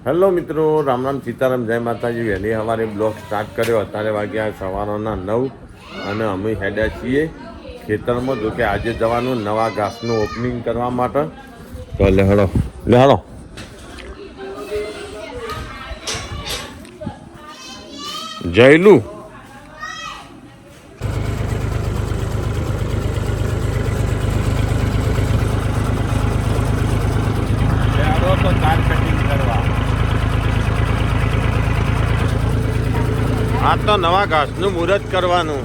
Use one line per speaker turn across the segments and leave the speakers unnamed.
Hello મિત્રો, રામ રામ સીતારામ, જય માતાજી। વહેલી સવારે બ્લોગ સ્ટાર્ટ કર્યો। અત્યારે વાગ્યા સવારના 9 અને અમે હેડ્યા છીએ ખેતરમાં। જો કે આજે જવાનું નવા ઘાસનું ઓપનિંગ કરવા માટે। તો લેહડો જયલું આ તો નવા ઘાસનું મુહૂર્ત કરવાનું।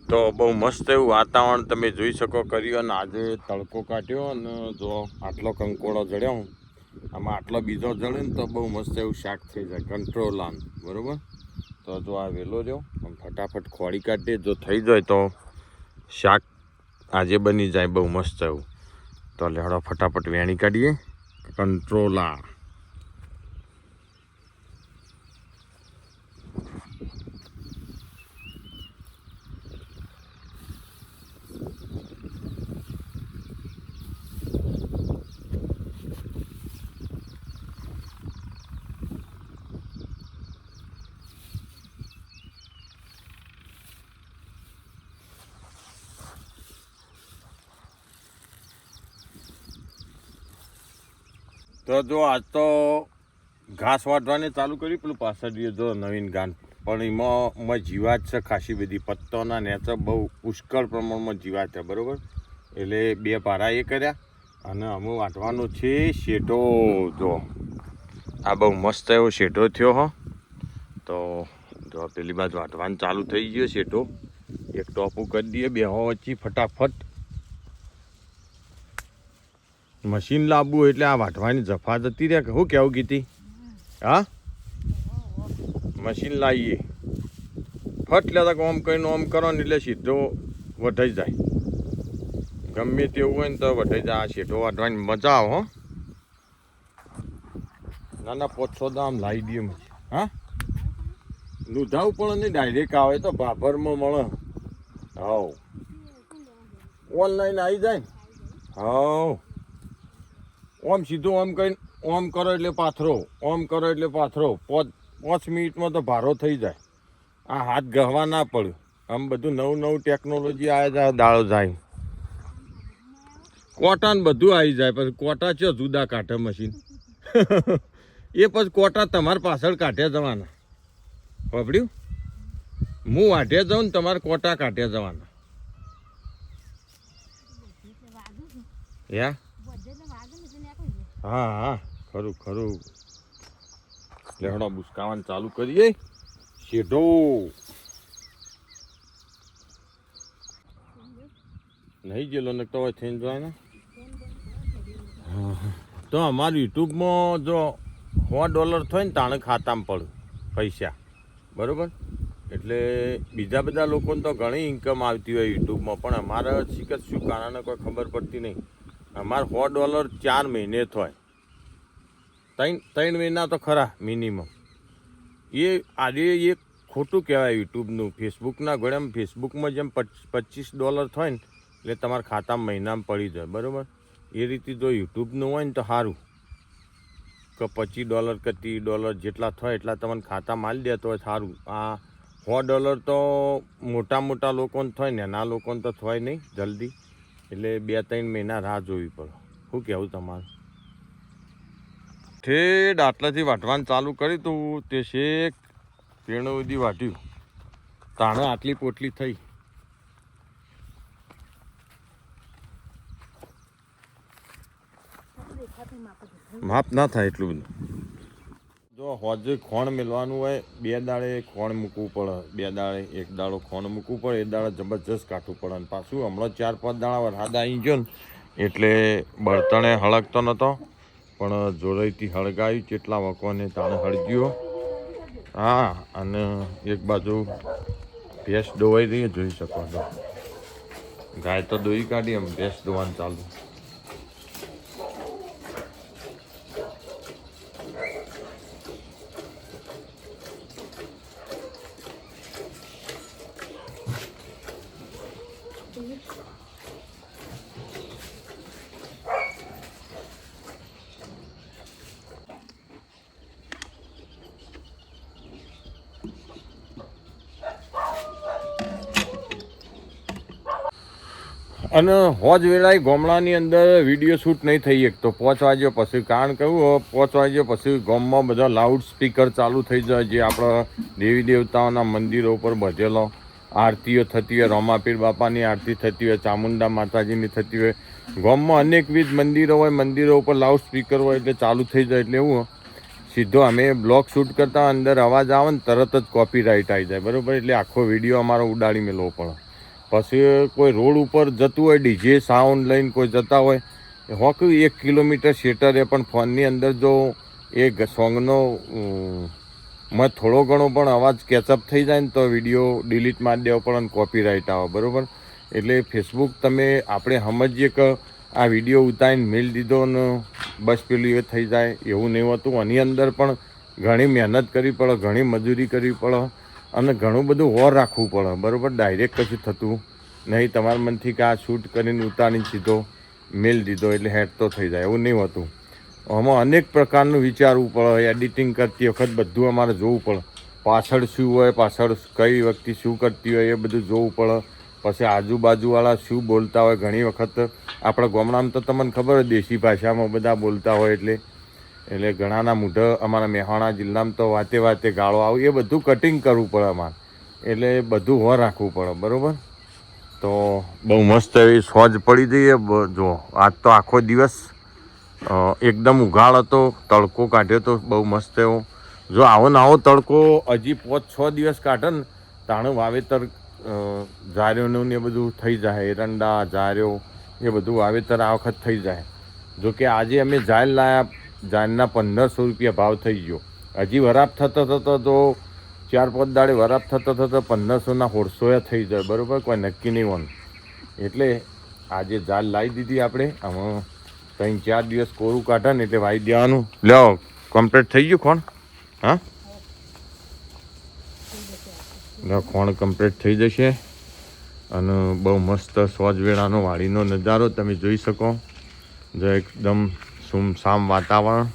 તો બહુ મસ્ત એવું વાતાવરણ તમે જોઈ શકો કર્યું। અને આજે તડકો કાઢ્યો અને જો આટલો કંકોડો જડ્યો, આમાં આટલો બીજો જડે ને તો બહુ મસ્ત એવું શાક થઈ જાય, કંટ્રોલ આન બરાબર। તો જો આ વેલો રહ્યો, આમ ફટાફટ ખોળી કાઢીએ, જો થઈ જાય તો શાક આજે બની જાય બહુ મસ્ત એવું। તો લેહડો ફટાફટ વેણી કાઢીએ કંટ્રોલા। તો જો આજ તો ઘાસ વાટવાને ચાલુ કર્યું, પેલું પાછળ જો નવીન ગાન, પણ એમાં જીવાત છે ખાસી બધી, પત્તોના નેચર બહુ પુષ્કળ પ્રમાણમાં જીવાત છે બરાબર। એટલે 2 પારા એ કર્યા અને અમે વાટવાનું છે શેઢો। જો આ બહુ મસ્ત એવો શેઢો થયો હો। તો જો પેલી બાજુ વાટવાનું ચાલુ થઈ ગયો શેઢો। એક ટોપું કરી દઈએ બેહો વચ્ચે ફટાફટ। મશીન લાવવું એટલે આ વાટવાની જફા જતી રહે, શું કહેવું કીધી? હા, મશીન લાવીએ ફટ લેતા ઓમ કરીને ઓમ કરો ને એટલે સીધો વઢાઈ જાય। ગમે તેવું હોય ને તો વઢાઈ જાય। આ શેઢો વાટવાની મજા આવે હો। ના 500 દામ લાવી દઈએ મશીન। હા, લુધાવું પણ નહીં, ડાયરેક્ટ આવે તો ભાભરમાં મળે। હાવ ઓનલાઈન આવી જાય ને। હાવ ઓમ સીધું ઓમ કહીને ઓમ કરો એટલે પાથરો, ઓમ કરો એટલે પાથરો, 5 મિનિટમાં તો ભારો થઈ જાય। આ હાથ ગહવા ના પડ્યું। આમ બધું નવું ટેકનોલોજી આવે જાય, દાળો જાય કોટા ને બધું આવી જાય। પછી કોટા ચો જુદા કાઢે મશીન એ પછી કોટા તમારે પાછળ કાઢ્યા જવાના, વાપર્યું? હું વાઢ્યા જાઉં ને તમારે કોટા કાઢ્યા જવાના। યા હા ખરું લેહડો બુસકાવાનું ચાલુ કરીએ શેઢો। નહીં ગયેલો ને તો થઈને જાય ને। તો અમારું યુટ્યુબમાં જો $100 થાય ને તાણે ખાતામાં પડે પૈસા બરાબર। એટલે બીજા બધા લોકોને તો ઘણી ઇન્કમ આવતી હોય યુટ્યુબમાં, પણ અમારે શીખત શું કારણે કોઈ ખબર પડતી નહીં। અમારે $100 4 મહિને થાય, 3 મહિના તો ખરા મિનિમમ। એ આજે એક ખોટું કહેવાય યુટ્યુબનું। ફેસબુકના ઘોડામાં ફેસબુકમાં જેમ $25 થાય ને એટલે તમારા ખાતામાં મહિનામાં પડી જાય બરાબર। એ રીતે જો યુટ્યુબનું હોય ને તો સારું, કે $25 કે $30 જેટલા થાય એટલા તમને ખાતામાં આલી દેતો હોય સારું। આ $100 તો મોટા લોકોને થાય ને, નાના લોકોને તો થાય નહીં જલ્દી, એટલે 2-3 મહિના રાહ જોવી પડે। શું કહેવું તમારું? ઠેડ આટલાથી વાટવાનું ચાલુ કર્યું તું તે શેક પેણો સુધી વાટ્યું, તાણે આટલી પોટલી થઈ। માપ ના થાય એટલું બધું। જો હોજે ખોણ મેળવાનું હોય, 2 દાડે ખોણ મૂકવું પડે, 2 દાડે 1 દાડો ખોણ મૂકવું પડે, 1 દાડે જબરજસ્ત કાઢવું પડે। અને પાછું હમણાં 4-5 દાડા વરસાદ આવી ગયો ને એટલે બળતણે હળગતો નહોતો, પણ જોડેથી હળગાવી કેટલા વકોને તાણે હળગ્યો। હા, અને એક બાજુ ભેંસ દોવાઈ રહી જોઈ શકો છો। ગાય તો દોઈ કાઢી, એમ ભેંસ દોવાનું ચાલુ। અને હોજ વેળાએ ગામડાની અંદર વિડીયો શૂટ નહીં થઈ શકતો 5 વાગ્યા પછી, કારણ કેવું 5 વાગ્યા પછી ગામમાં બધા લાઉડ સ્પીકર ચાલુ થઈ જાય, જે આપણા દેવી દેવતાઓના મંદિરો ઉપર બધેલો આરતીઓ થતી હોય, રમાપીર બાપાની આરતી થતી હોય, ચામુંડા માતાજીની થતી હોય, ગામમાં અનેકવિધ મંદિરો હોય, મંદિરો ઉપર લાઉડ સ્પીકર હોય એટલે ચાલુ થઈ જાય. એટલે એવું સીધો અમે બ્લોગ શૂટ કરતા અંદર અવાજ આવે ને તરત જ કોપીરાઇટ આવી જાય, બરાબર. એટલે આખો વિડીયો અમારો ઉડાડી મેળવો પડે. પછી કોઈ રોડ ઉપર જતું હોય ડીજે સાઉન્ડ લઈને કોઈ જતા હોય, હોક 1 કિલોમીટર શેટરે પણ ફોનની અંદર જો એ સોંગનો માં થોડો ઘણો પણ અવાજ કેચઅપ થઈ જાય ને તો વિડીયો ડિલીટ મારી દેવો પડે ને કોપીરાઇટ આવે, બરાબર. એટલે ફેસબુક તમે આપણે સમજીએ કે આ વિડીયો ઉતારીને મેલ દીધો ને બસ પેલું એ થઈ જાય એવું નહીં હોતું. આની અંદર પણ ઘણી મહેનત કરવી પડે, ઘણી મજૂરી કરવી પડે અને ઘણું બધું વોર રાખવું પડે, બરાબર. ડાયરેક્ટ કશું થતું નહીં. તમારા મનથી કે આ શૂટ કરીને ઉતારીને સીધો મેલ દીધો એટલે હેડ તો થઈ જાય એવું નહીં હોતું. આમાં અનેક પ્રકારનું વિચારવું પડે. એડિટિંગ કરતી વખત બધું અમારે જોવું પડે. પાછળ શું હોય, પાછળ કઈ વ્યક્તિ શું કરતી હોય એ બધું જોવું પડે. પછી આજુબાજુવાળા શું બોલતા હોય. ઘણી વખત આપણા ગામડામાં તો તમને ખબર હોય દેશી ભાષામાં બધા બોલતા હોય, એટલે ઘણાના મૂઢ અમારા મહેસાણા જિલ્લામાં તો વાતે વાતે ગાળો આવે, એ બધું કટિંગ કરવું પડે અમારે. એટલે બધું હોર રાખવું પડે, બરાબર. તો બહુ મસ્ત એવી સોજ પડી જઈએ. જો આજ તો આખો દિવસ એકદમ ઉઘાડ હતો, તડકો કાઢ્યો તો બહુ મસ્ત એવો. જો આવો ને આવો તડકો હજી 5-6 દિવસ કાઢે ને તાણું વાવેતર જાર્યોનું ને એ બધું થઈ જાય. એરંડા જાર્યો એ બધું વાવેતર આ વખત થઈ જાય. જો કે આજે અમે જાર લાયા, જારના 1500 રૂપિયા ભાવ થઈ ગયો. હજી વરાપ થતો તો 4-5 દાડે વરાપ થતો 1500ના 150 થઈ જાય, બરાબર. કોઈ નક્કી નહીં હોવાનું. એટલે આજે જાર લાવી દીધી આપણે. આમાં 3-4 દિવસ કોરું કાઢે ને એટલે વાવી દેવાનું. લ્યો કમ્પ્લીટ થઈ ગયું ખોણ? હા, ખોણ કમ્પ્લીટ થઈ જશે. અને બહુ મસ્ત સોજવેળાનો વાડીનો નજારો તમે જોઈ શકો. જો એકદમ સુમસામ વાતાવરણ.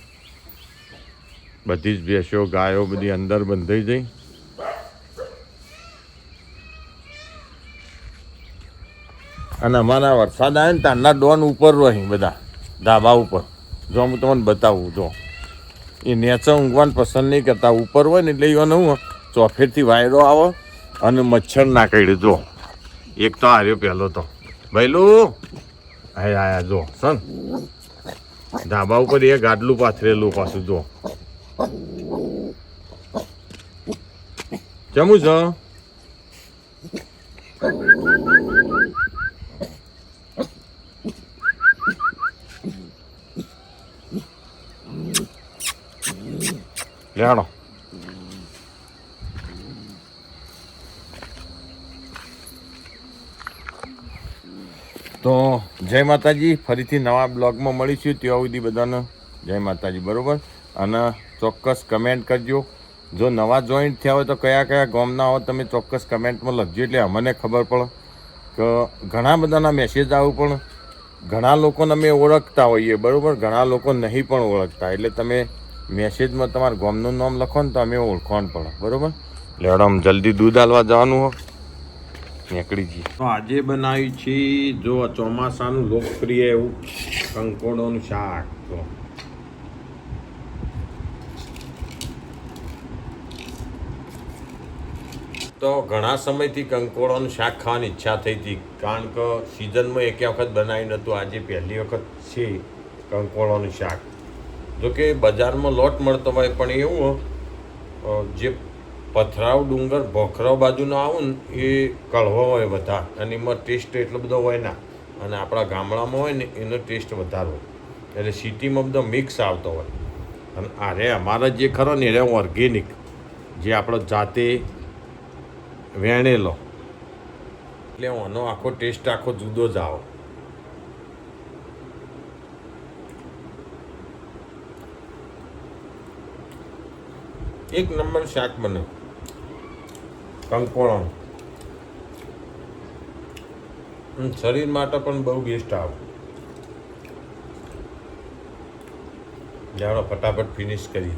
બધી જ ભેંસો ગાયો બધી અંદર બંધાઈ જઈ. અને અમારા વરસાદ આવે ને ત્યારના ડોન ઉપર રહી બધા ધાબા ઉપર. જો હું તમને બતાવું, જો એ નેચે ઊંઘવાનું પસંદ નહીં કરતા, ઉપર હોય ને એટલે એવાનો હું ચોફેરથી વાયરો આવે અને મચ્છર ના કરડે. જો એક તો હાર્યો પહેલો તો ભાઈલું આયા જો સન ધાબા ઉપર એ ગાડલું પાથરેલું પાછું. જો જમું છે લેડો. તો જય માતાજી. ફરીથી નવા બ્લોગમાં મળીશું. ત્યાં સુધી બધાને જય માતાજી, બરાબર. અને ચોક્કસ કમેન્ટ કરજો. જો નવા જોઈન્ટ થયા હોય તો કયા કયા ગામના હોય તમે ચોક્કસ કમેન્ટમાં લખજો, એટલે અમને ખબર પડે કે ઘણા બધાના મેસેજ આવું. પણ ઘણા લોકોને અમે ઓળખતા હોઈએ, બરાબર. ઘણા લોકો નહીં પણ ઓળખતા, એટલે તમે મેસેજમાં તમારા ગામનું નામ લખો ને તો અમે ઓળખવાનું પડે, બરાબર. લેવડો આમ જલ્દી દૂધ આલવા જવાનું હોય નીકળી જઈએ. તો આજે બનાવ્યું છે જો ચોમાસાનું લોકપ્રિય એવું કંકોડોનું શાક. તો ઘણા સમયથી કંકોડોનું શાક ખાવાની ઈચ્છા થઈ હતી, કારણ કે સિઝનમાં એક વખત બનાવી નહોતું. આજે પહેલી વખત છે કંકોડોનું શાક. જો કે બજારમાં લોટ મળતો હોય, પણ એવું જે પથરાવ ડુંગર ભોખરાવ બાજુનો આવું ને એ કડવો હોય વધારે, અને એમાં ટેસ્ટ એટલો બધો હોય ના. અને આપણા ગામડામાં હોય ને એનો ટેસ્ટ વધારે હોય, એટલે સિટીમાં બધો મિક્સ આવતો હોય. અને અરે અમારા જે ખરો ને એ ઓર્ગેનિક, જે આપણો જાતે વેણેલો, એટલે આનો આખો ટેસ્ટ આખો જુદો જ આવે. એક નંબર શાક બને કંકોડો. શરીર માટે પણ બહુ બેસ્ટ આવે. જાણો ફટાફટ ફિનિશ કરી.